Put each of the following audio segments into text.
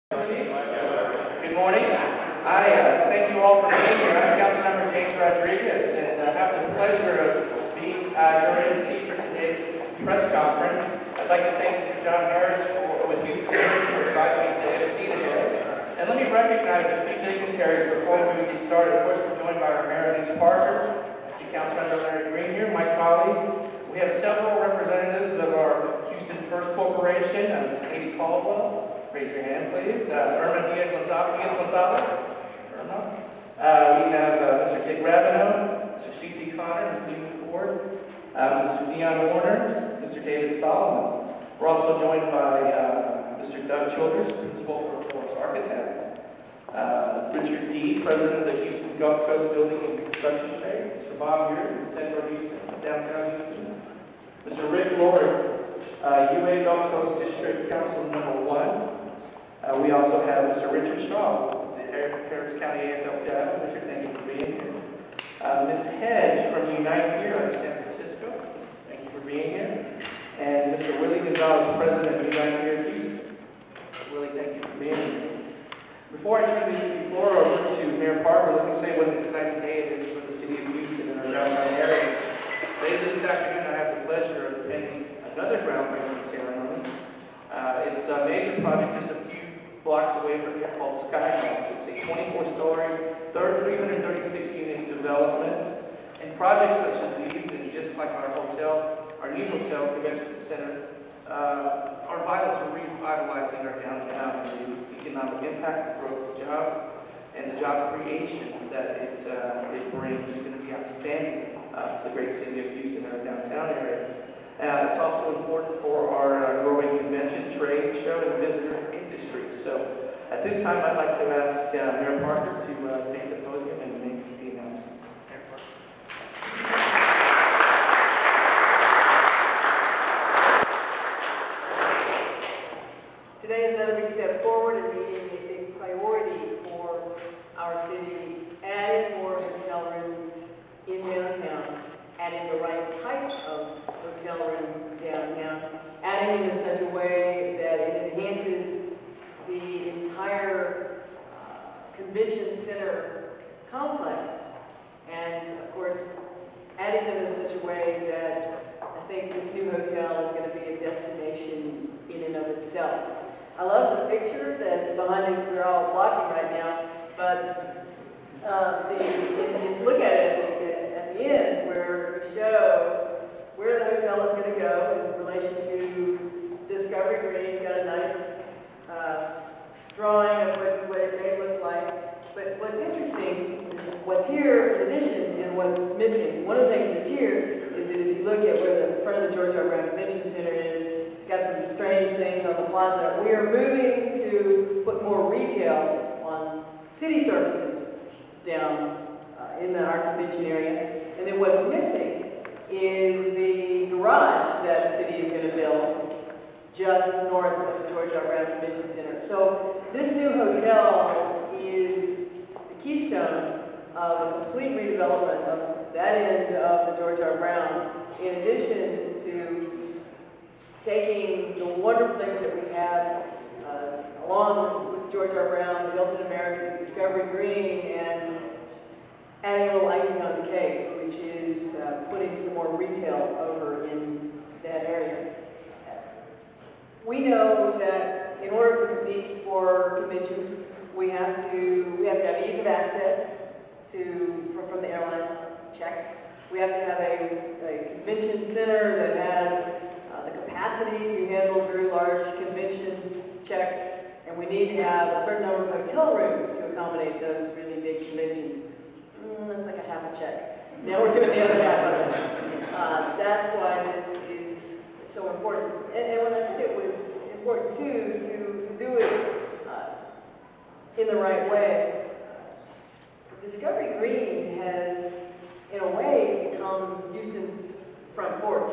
Good morning. I thank you all for being here. I'm Councilmember James Rodriguez, and I have the pleasure of being your MC for today's press conference. I'd like to thank Mr. John Harris with Houston for inviting me to MC today. And let me recognize a few dignitaries before we get started. Of course, we're joined by our Mayor, Denise Parker. I see Councilmember Larry Green here, my colleague. We have several representatives of our Houston First Corporation, Katie Caldwell. Raise your hand, please. Irma Diaz-Gonzalez. Irma. We have Mr. Dick Rabineau, Mr. C.C. Connor, the Cleveland Board, Mr. Dion Warner, Mr. David Solomon. We're also joined by Mr. Doug Childers, Principal for Forest Architects, Richard D., President of the Houston Gulf Coast Building and Construction Trade, Mr. Bob Beard, Central Houston, Downtown Houston, Mr. Rick Lord, UA Gulf Coast District Council Number 1. We also have Mr. Richard Straw, the Harris County AFL-CIO. Richard, thank you for being here. Ms. Hedge from Unite here out of San Francisco. Thank you for being here. And Mr. Willie Gonzalez, President of Unite here in Houston. Willie, thank you for being here. Before I turn the floor over to Mayor Parker, let me say what an exciting day it is for the city of Houston and our downtown area. Later this afternoon, I have the pleasure of attending another groundbreaking ceremony. It's a major project just a few blocks away from here called Sky House. It's a 24-story, 336-unit development. And projects such as these, and just like our hotel, our new hotel, convention center, are vital to revitalizing our downtown and the economic impact, the growth of jobs, and the job creation that it brings is going to be outstanding to the great city of Houston and our downtown area. It's also important for our growing convention, trade show, and visitor industry. So at this time, I'd like to ask Mayor Parker to take the podium and make the announcement. Mayor Parker. Today is another big step forward in meeting a big priority for our city, adding more hotel rooms in downtown, adding the right type of hotel rooms downtown, adding them in such a way that it enhances the entire convention center complex, and of course adding them in such a way that I think this new hotel is going to be a destination in and of itself. I love the picture that's behind it. We're all blocking right now, but look at it at the end where we show where the hotel is going to go in relation to Discovery Green. You've got a nice drawing of what it may look like. But what's interesting is what's here in addition and what's missing. One of the things that's here is that if you look at where the front of the George R. Brown Convention Center is, it's got some strange things on the plaza. We are moving to put more retail on city services down in our convention area. And then what's missing is the garage that the city is going to build just north of the George R. Brown Convention Center. So this new hotel is the keystone of a complete redevelopment of that end of the George R. Brown, in addition to taking the wonderful things that we have along with George R. Brown, the Hilton Americas, Discovery Green, and adding a little icing on the cake, which is putting some more retail over in that area. We know that in order to compete for conventions, we have to have ease of access from the airlines. Check. We have to have a convention center that has the capacity to handle very large conventions. Check. And we need to have a certain number of hotel rooms to accommodate those really big conventions. That's like a half a check. Now we're doing the other half of it. That's why this is so important. And when I said it was important too, to do it in the right way, Discovery Green has, in a way, become Houston's front porch.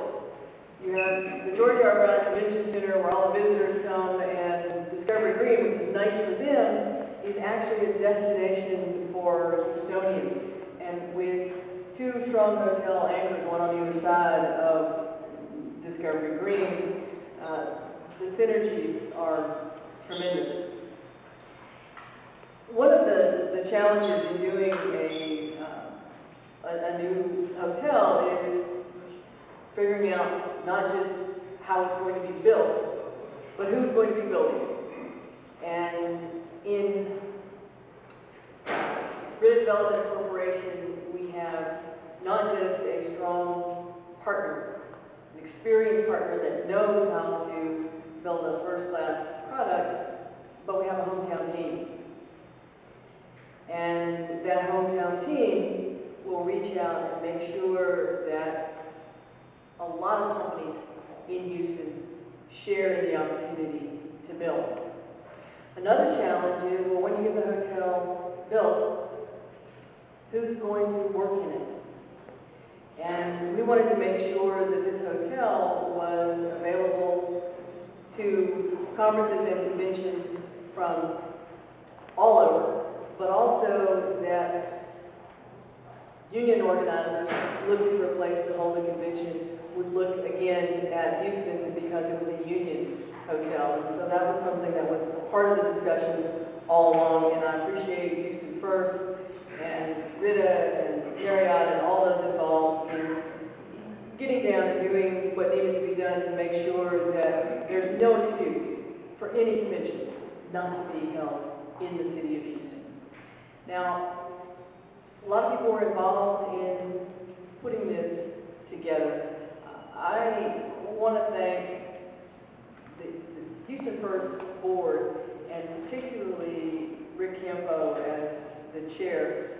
You have the George R. Brown Convention Center where all the visitors come, and Discovery Green, which is nice for them, is actually a destination for Houstonians. And with two strong hotel anchors, one on either side of Discovery Green, the synergies are tremendous. challenges in doing a new hotel is figuring out not just how it's going to be built, but who's going to be building it. And in RIDA Development Corporation, we have not just a strong partner, an experienced partner that knows how to build a first-class product, but we have a hometown team. And that hometown team will reach out and make sure that a lot of companies in Houston share in the opportunity to build. Another challenge is, well, when you get the hotel built, who's going to work in it? And we wanted to make sure that this hotel was available to conferences and conventions from all over, but also that union organizers looking for a place to hold a convention would look again at Houston because it was a union hotel. And so that was something that was part of the discussions all along, and I appreciate Houston First and RIDA and Marriott and all those involved in getting down and doing what needed to be done to make sure that there's no excuse for any convention not to be held in the city of Houston. Now, a lot of people were involved in putting this together. I want to thank the Houston First Board, and particularly Rick Campo as the chair.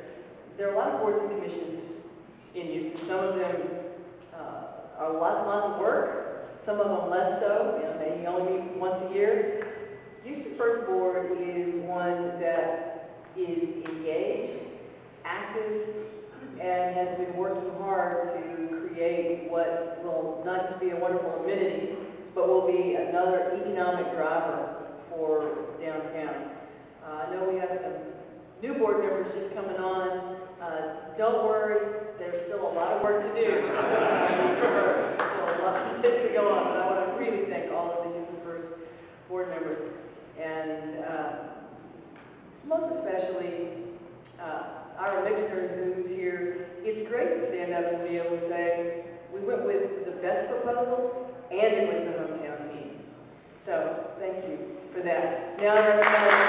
There are a lot of boards and commissions in Houston. Some of them are lots and lots of work, some of them less so. You know, they only meet once a year. Houston First Board is one that is engaged, active, and has been working hard to create what will not just be a wonderful amenity, but will be another economic driver for downtown. I know we have some new board members just coming on. Don't worry, there's still a lot of work to do. There's still a lot to go on, but I want to really thank all of the Houston First board members, and most especially Ira Mixner, who's here. It's great to stand up and be able to say, we went with the best proposal, and it was the hometown team. So, thank you for that. Now I recognize